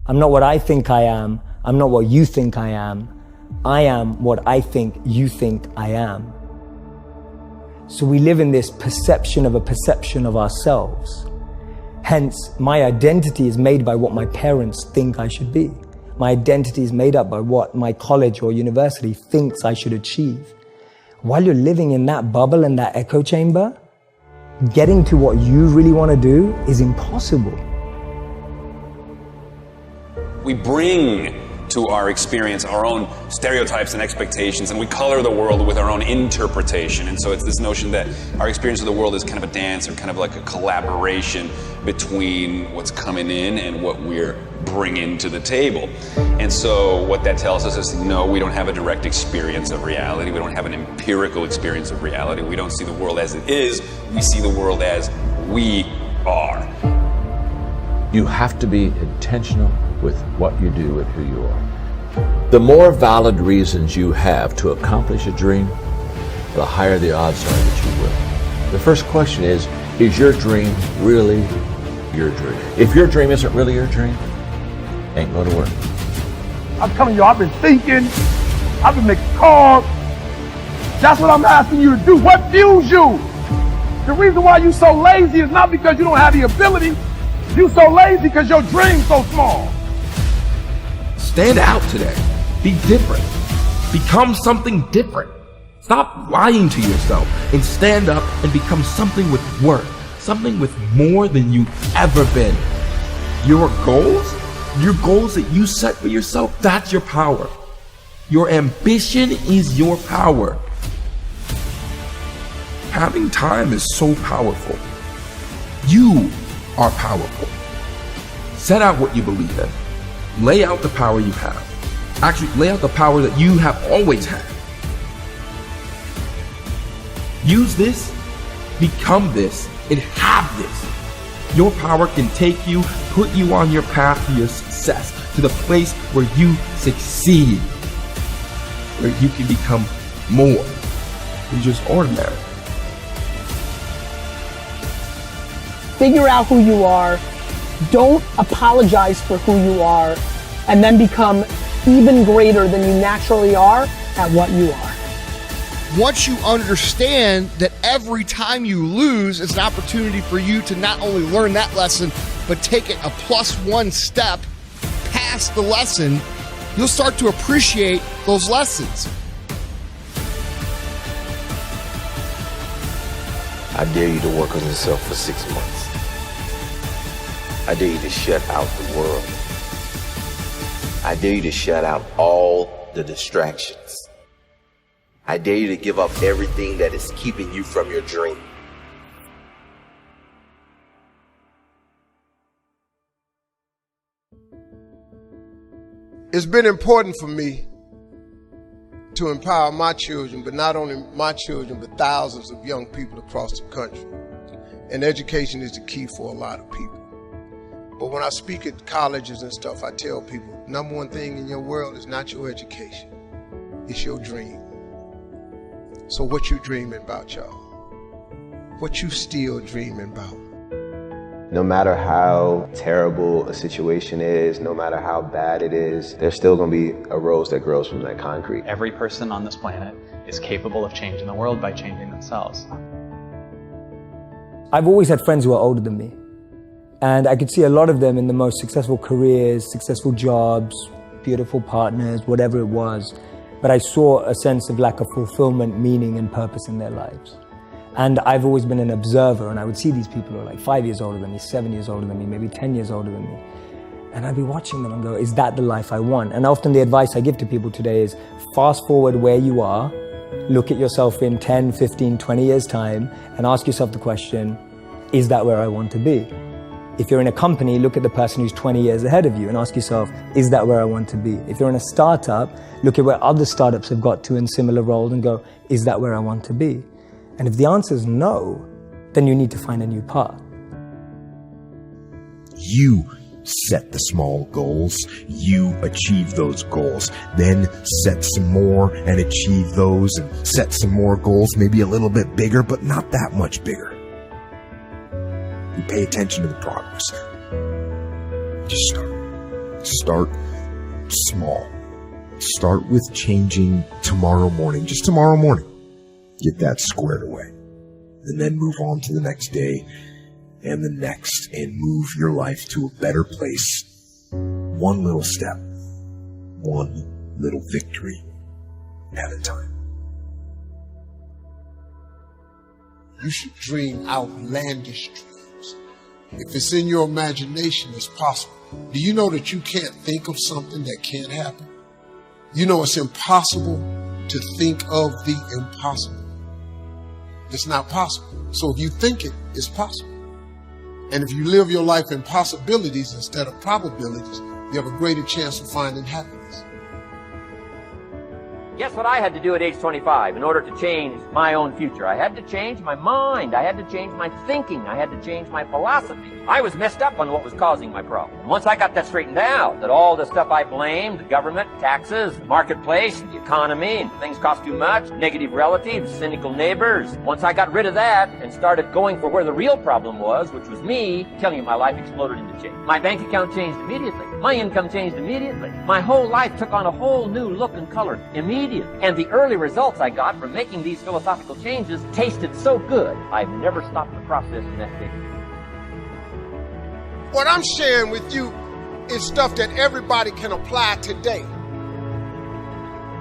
I'm not what I think I am. I'm not what you think I am. I am what I think you think I am. So we live in this perception of a perception of ourselves. Hence, my identity is made by what my parents think I should be. My identity is made up by what my college or university thinks I should achieve. While you're living in that bubble and that echo chamber, getting to what you really want to do is impossible. We bring to our experience our own stereotypes and expectations, and we color the world with our own interpretation. And so it's this notion that our experience of the world is kind of a dance, or kind of like a collaboration between what's coming in and what we're bringing to the table. And so what that tells us is, no, we don't have a direct experience of reality. We don't have an empirical experience of reality. We don't see the world as it is. We see the world as we are. You have to be intentional with what you do and who you are. The more valid reasons you have to accomplish a dream, the higher the odds are that you will. The first question is your dream really your dream? If your dream isn't really your dream, ain't go to work. I'm telling you, I've been thinking, I've been making calls. That's what I'm asking you to do. What fuels you? The reason why you so lazy is not because you don't have the ability. You so lazy because your dream's so small. Stand out today. Be different. Become something different. Stop lying to yourself and stand up and become something with worth, something with more than you've ever been. Your goals that you set for yourself, that's your power. Your ambition is your power. Having time is so powerful. You are powerful. Set out what you believe in. Lay out the power you have. Actually, lay out the power that you have always had. Use this, become this, and have this. Your power can take you, put you on your path to your success, to the place where you succeed, where you can become more than just ordinary. Figure out who you are. Don't apologize for who you are, and then become even greater than you naturally are at what you are. Once you understand that every time you lose, it's an opportunity for you to not only learn that lesson, but take it a +1 step past the lesson, you'll start to appreciate those lessons. I dare you to work on yourself for 6 months. I dare you to shut out the world. I dare you to shut out all the distractions. I dare you to give up everything that is keeping you from your dream. It's been important for me to empower my children, but not only my children, but thousands of young people across the country. And education is the key for a lot of people. But when I speak at colleges and stuff, I tell people, number one thing in your world is not your education, it's your dream. So what you dreaming about, y'all? What you still dreaming about? No matter how terrible a situation is, no matter how bad it is, there's still going to be a rose that grows from that concrete. Every person on this planet is capable of changing the world by changing themselves. I've always had friends who are older than me. And I could see a lot of them in the most successful careers, successful jobs, beautiful partners, whatever it was. But I saw a sense of lack of fulfillment, meaning, and purpose in their lives. And I've always been an observer, and I would see these people who are like 5 years older than me, 7 years older than me, maybe 10 years older than me. And I'd be watching them and go, is that the life I want? And often the advice I give to people today is fast forward where you are, look at yourself in 10, 15, 20 years time, and ask yourself the question, is that where I want to be? If you're in a company, look at the person who's 20 years ahead of you and ask yourself, is that where I want to be? If you're in a startup, look at where other startups have got to in similar roles and go, is that where I want to be? And if the answer is no, then you need to find a new path. You set the small goals, you achieve those goals, then set some more and achieve those, and set some more goals, maybe a little bit bigger, but not that much bigger. You pay attention to the progress. Just start. Start small. Start with changing tomorrow morning, just tomorrow morning. Get that squared away. And then move on to the next day and the next, and move your life to a better place. One little step, one little victory at a time. You should dream outlandish dreams. If it's in your imagination, it's possible. Do you know that you can't think of something that can't happen? You know it's impossible to think of the impossible. It's not possible. So if you think it, it's possible. And if you live your life in possibilities instead of probabilities, you have a greater chance of finding happiness. Guess what I had to do at age 25 in order to change my own future? I had to change my mind. I had to change my thinking. I had to change my philosophy. I was messed up on what was causing my problem. And once I got that straightened out, that all the stuff I blamed, the government, taxes, the marketplace, the economy, and things cost too much, negative relatives, cynical neighbors, once I got rid of that and started going for where the real problem was, which was me, I'm telling you, my life exploded into change. My bank account changed immediately. My income changed immediately. My whole life took on a whole new look and color immediately. And the early results I got from making these philosophical changes tasted so good, I've never stopped the process in that case. What I'm sharing with you is stuff that everybody can apply today.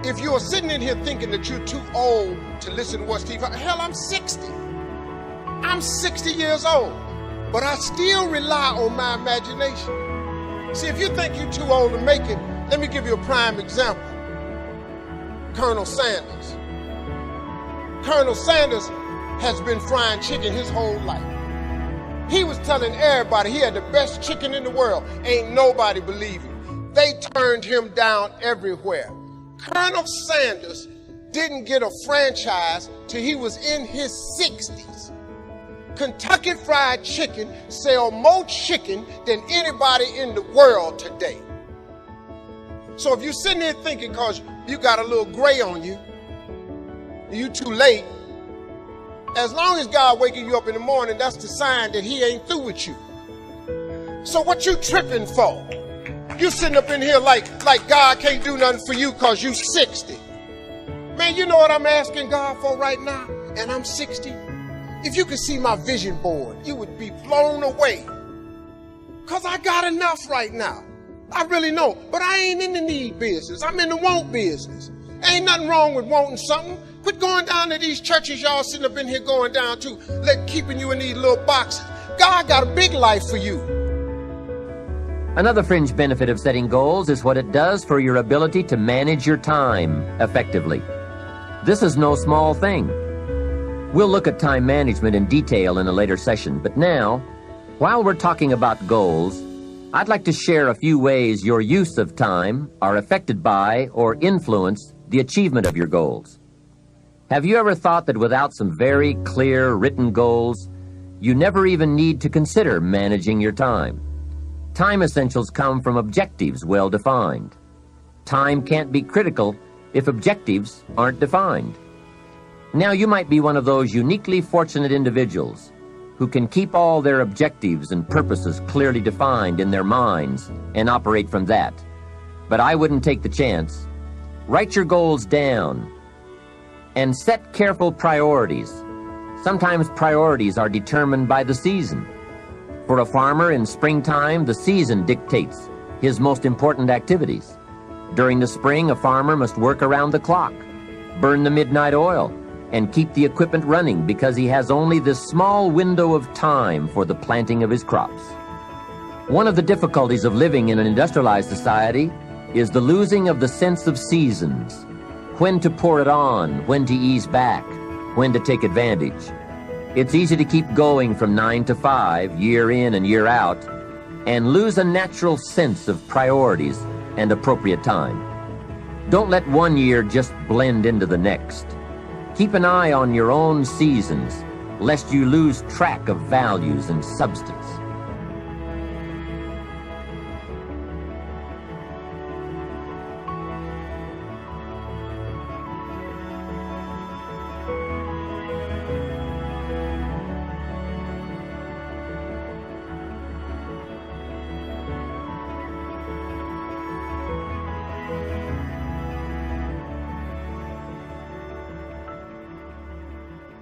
If you're sitting in here thinking that you're too old to listen to what Steve, hell, I'm 60. I'm 60 years old, but I still rely on my imagination. See, if you think you're too old to make it, let me give you a prime example. Colonel Sanders. Colonel Sanders has been frying chicken his whole life. He was telling everybody he had the best chicken in the world. Ain't nobody believe him. They turned him down everywhere. Colonel Sanders didn't get a franchise till he was in his 60s. Kentucky Fried Chicken sell more chicken than anybody in the world today. So if you're sitting there thinking because you got a little gray on you, you too late, as long as God waking you up in the morning, that's the sign that he ain't through with you. So what you tripping for? You sitting up in here like God can't do nothing for you because you 60. Man, you know what I'm asking God for right now? And I'm 60. If you could see my vision board, you would be blown away. Because I got enough right now. I really know. But I ain't in the need business. I'm in the want business. Ain't nothing wrong with wanting something. Quit going down to these churches y'all sitting up in here going down to, keeping you in these little boxes. God got a big life for you. Another fringe benefit of setting goals is what it does for your ability to manage your time effectively. This is no small thing. We'll look at time management in detail in a later session, but now, while we're talking about goals, I'd like to share a few ways your use of time are affected by or influence the achievement of your goals. Have you ever thought that without some very clear written goals, you never even need to consider managing your time? Time essentials come from objectives well defined. Time can't be critical if objectives aren't defined. Now you might be one of those uniquely fortunate individuals who can keep all their objectives and purposes clearly defined in their minds and operate from that. But I wouldn't take the chance. Write your goals down and set careful priorities. Sometimes priorities are determined by the season. For a farmer in springtime, the season dictates his most important activities. During the spring, a farmer must work around the clock, burn the midnight oil, and keep the equipment running because he has only this small window of time for the planting of his crops. One of the difficulties of living in an industrialized society is the losing of the sense of seasons. When to pour it on, when to ease back, when to take advantage. It's easy to keep going from 9 to 5, year in and year out, and lose a natural sense of priorities and appropriate time. Don't let one year just blend into the next. Keep an eye on your own seasons, lest you lose track of values and substance.